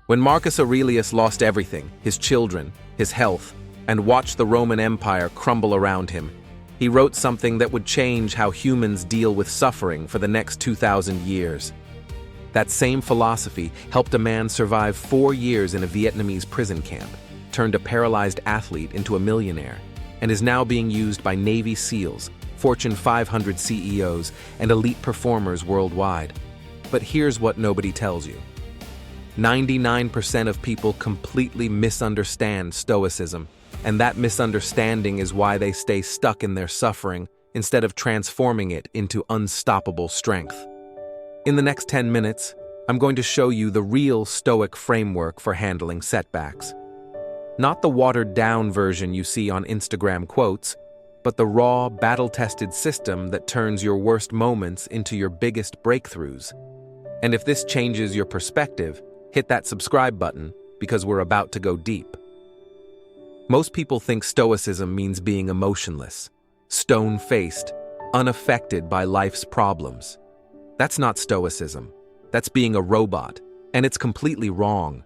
When Marcus Aurelius lost everything, his children, his health, and watched the Roman Empire crumble around him, he wrote something that would change how humans deal with suffering for the next 2,000 years. That same philosophy helped a man survive 4 years in a Vietnamese prison camp, turned a paralyzed athlete into a millionaire, and is now being used by Navy SEALs, Fortune 500 CEOs, and elite performers worldwide. But here's what nobody tells you. 99% of people completely misunderstand Stoicism, and that misunderstanding is why they stay stuck in their suffering instead of transforming it into unstoppable strength. In the next 10 minutes, I'm going to show you the real Stoic framework for handling setbacks. Not the watered-down version you see on Instagram quotes, but the raw, battle-tested system that turns your worst moments into your biggest breakthroughs. And if this changes your perspective, hit that subscribe button because we're about to go deep. Most people think Stoicism means being emotionless, stone-faced, unaffected by life's problems. That's not Stoicism. That's being a robot, and it's completely wrong.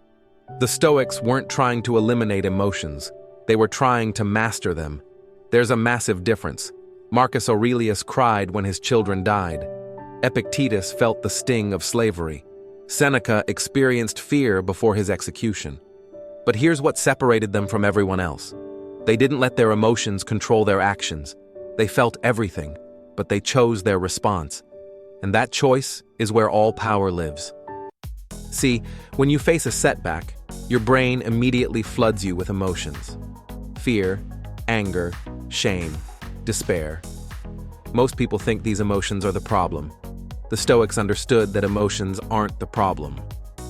The Stoics weren't trying to eliminate emotions. They were trying to master them. There's a massive difference. Marcus Aurelius cried when his children died. Epictetus felt the sting of slavery. Seneca experienced fear before his execution. But here's what separated them from everyone else. They didn't let their emotions control their actions. They felt everything, but they chose their response. And that choice is where all power lives. See, when you face a setback, your brain immediately floods you with emotions. Fear, anger, shame, despair. Most people think these emotions are the problem. The Stoics understood that emotions aren't the problem.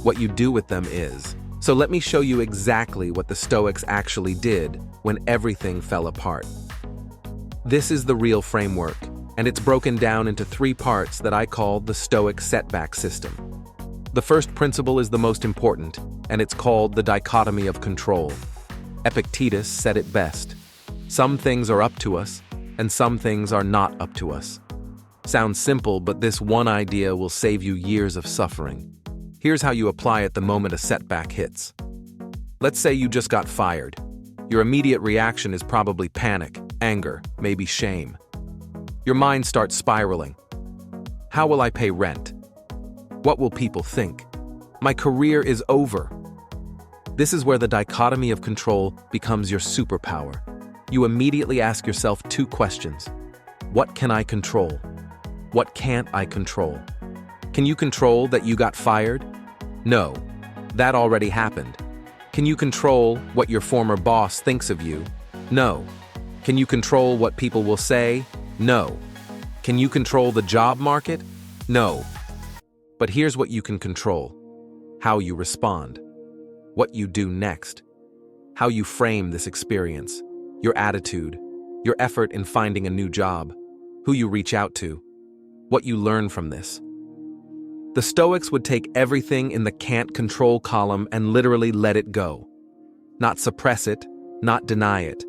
What you do with them is. So let me show you exactly what the Stoics actually did when everything fell apart. This is the real framework, and it's broken down into 3 parts that I call the Stoic setback system. The first principle is the most important, and it's called the dichotomy of control. Epictetus said it best. Some things are up to us, and some things are not up to us. Sounds simple, but this one idea will save you years of suffering. Here's how you apply it the moment a setback hits. Let's say you just got fired. Your immediate reaction is probably panic, anger, maybe shame. Your mind starts spiraling. How will I pay rent? What will people think? My career is over. This is where the dichotomy of control becomes your superpower. You immediately ask yourself 2 questions. What can I control? What can't I control? Can you control that you got fired? No, that already happened. Can you control what your former boss thinks of you? No. Can you control what people will say? No. Can you control the job market? No. But here's what you can control: how you respond, what you do next, how you frame this experience, your attitude, your effort in finding a new job, who you reach out to, what you learn from this. The Stoics would take everything in the can't control column and literally let it go. Not suppress it, not deny it.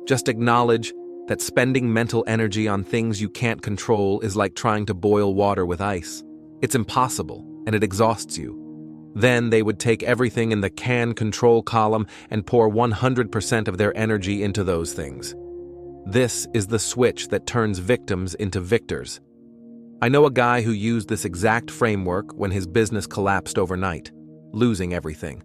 Just acknowledge that spending mental energy on things you can't control is like trying to boil water with ice. It's impossible, and it exhausts you. Then they would take everything in the can control column and pour 100% of their energy into those things. This is the switch that turns victims into victors. I know a guy who used this exact framework when his business collapsed overnight, losing everything.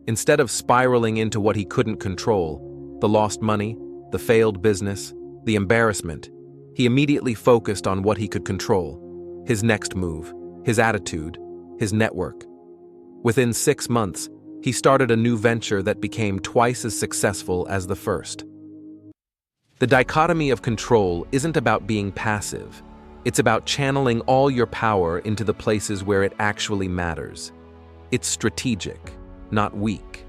Instead of spiraling into what he couldn't control, the lost money, the failed business, the embarrassment, he immediately focused on what he could control: his next move, his attitude, his network. Within 6 months, he started a new venture that became twice as successful as the first. The dichotomy of control isn't about being passive. It's about channeling all your power into the places where it actually matters. It's strategic, not weak.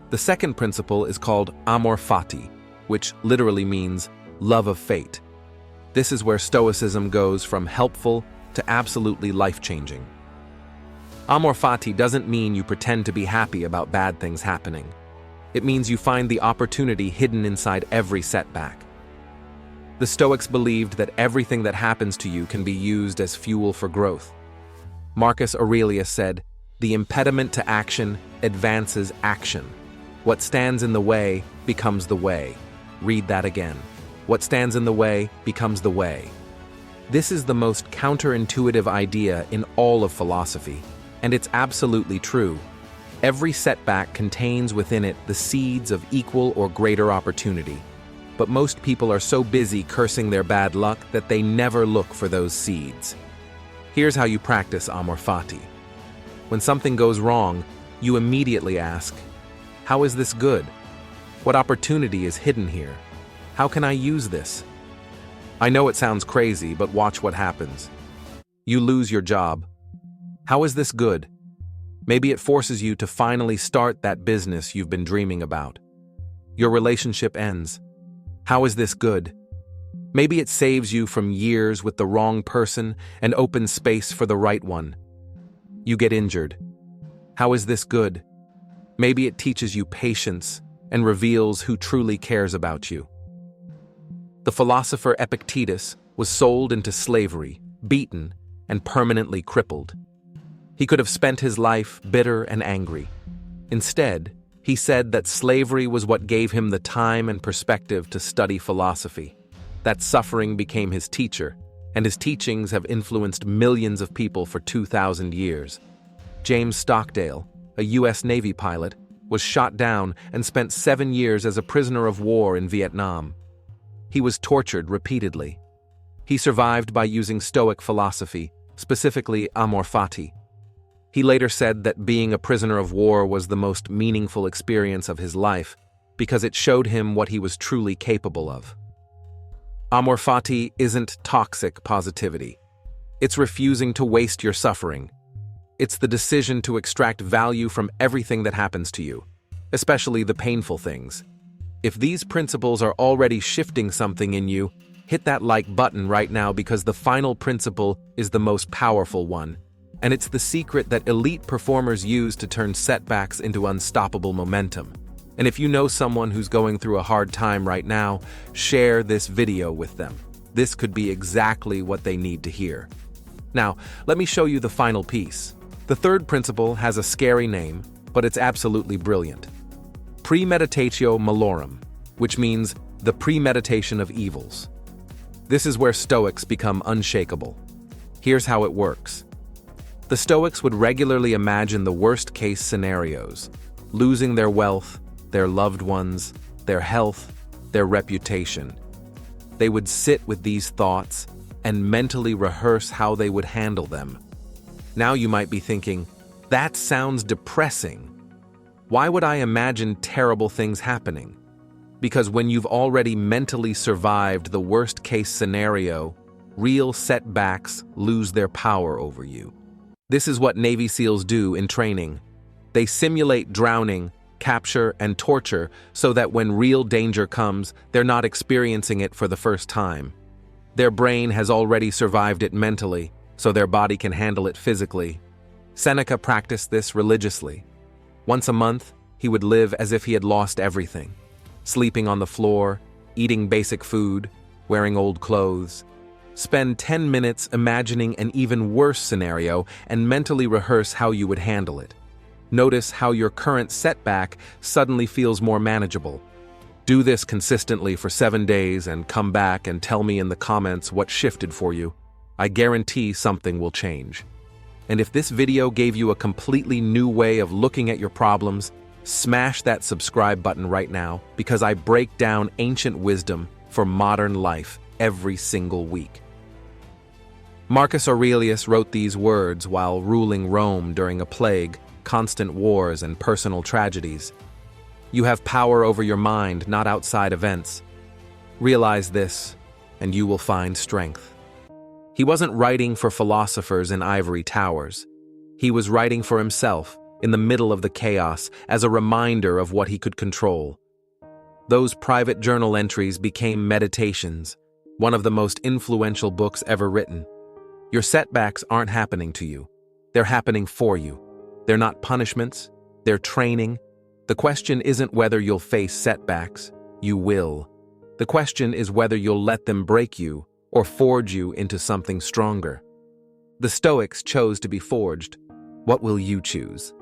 The second principle is called Amor Fati, which literally means love of fate. This is where Stoicism goes from helpful to absolutely life-changing. Amor Fati doesn't mean you pretend to be happy about bad things happening. It means you find the opportunity hidden inside every setback. The Stoics believed that everything that happens to you can be used as fuel for growth. Marcus Aurelius said, The impediment to action advances action. What stands in the way becomes the way. Read that again. What stands in the way becomes the way. This is the most counterintuitive idea in all of philosophy, and it's absolutely true. Every setback contains within it the seeds of equal or greater opportunity. But most people are so busy cursing their bad luck that they never look for those seeds. Here's how you practice Amor Fati. When something goes wrong, you immediately ask, how is this good? What opportunity is hidden here? How can I use this? I know it sounds crazy, but watch what happens. You lose your job. How is this good? Maybe it forces you to finally start that business you've been dreaming about. Your relationship ends. How is this good? Maybe it saves you from years with the wrong person and opens space for the right one. You get injured. How is this good? Maybe it teaches you patience and reveals who truly cares about you. The philosopher Epictetus was sold into slavery, beaten, and permanently crippled. He could have spent his life bitter and angry. Instead, he said that slavery was what gave him the time and perspective to study philosophy. That suffering became his teacher, and his teachings have influenced millions of people for 2,000 years. James Stockdale, a U.S. Navy pilot, was shot down and spent 7 years as a prisoner of war in Vietnam. He was tortured repeatedly. He survived by using Stoic philosophy, specifically Amor Fati. He later said that being a prisoner of war was the most meaningful experience of his life because it showed him what he was truly capable of. Amor Fati isn't toxic positivity. It's refusing to waste your suffering. It's the decision to extract value from everything that happens to you, especially the painful things. If these principles are already shifting something in you, hit that like button right now because the final principle is the most powerful one. And it's the secret that elite performers use to turn setbacks into unstoppable momentum. And if you know someone who's going through a hard time right now, share this video with them. This could be exactly what they need to hear. Now, let me show you the final piece. The third principle has a scary name, but it's absolutely brilliant. Premeditatio malorum, which means the premeditation of evils. This is where Stoics become unshakable. Here's how it works. The Stoics would regularly imagine the worst-case scenarios, losing their wealth, their loved ones, their health, their reputation. They would sit with these thoughts and mentally rehearse how they would handle them. Now you might be thinking, that sounds depressing. Why would I imagine terrible things happening? Because when you've already mentally survived the worst-case scenario, real setbacks lose their power over you. This is what Navy SEALs do in training. They simulate drowning, capture, and torture so that when real danger comes, they're not experiencing it for the first time. Their brain has already survived it mentally, so their body can handle it physically. Seneca practiced this religiously. Once a month, he would live as if he had lost everything, sleeping on the floor, eating basic food, wearing old clothes. Spend 10 minutes imagining an even worse scenario and mentally rehearse how you would handle it. Notice how your current setback suddenly feels more manageable. Do this consistently for 7 days and come back and tell me in the comments what shifted for you. I guarantee something will change. And if this video gave you a completely new way of looking at your problems, smash that subscribe button right now because I break down ancient wisdom for modern life every single week. Marcus Aurelius wrote these words while ruling Rome during a plague, constant wars, and personal tragedies. You have power over your mind, not outside events. Realize this, and you will find strength. He wasn't writing for philosophers in ivory towers. He was writing for himself, in the middle of the chaos, as a reminder of what he could control. Those private journal entries became meditations, one of the most influential books ever written. Your setbacks aren't happening to you. They're happening for you. They're not punishments. They're training. The question isn't whether you'll face setbacks. You will. The question is whether you'll let them break you or forge you into something stronger. The Stoics chose to be forged. What will you choose?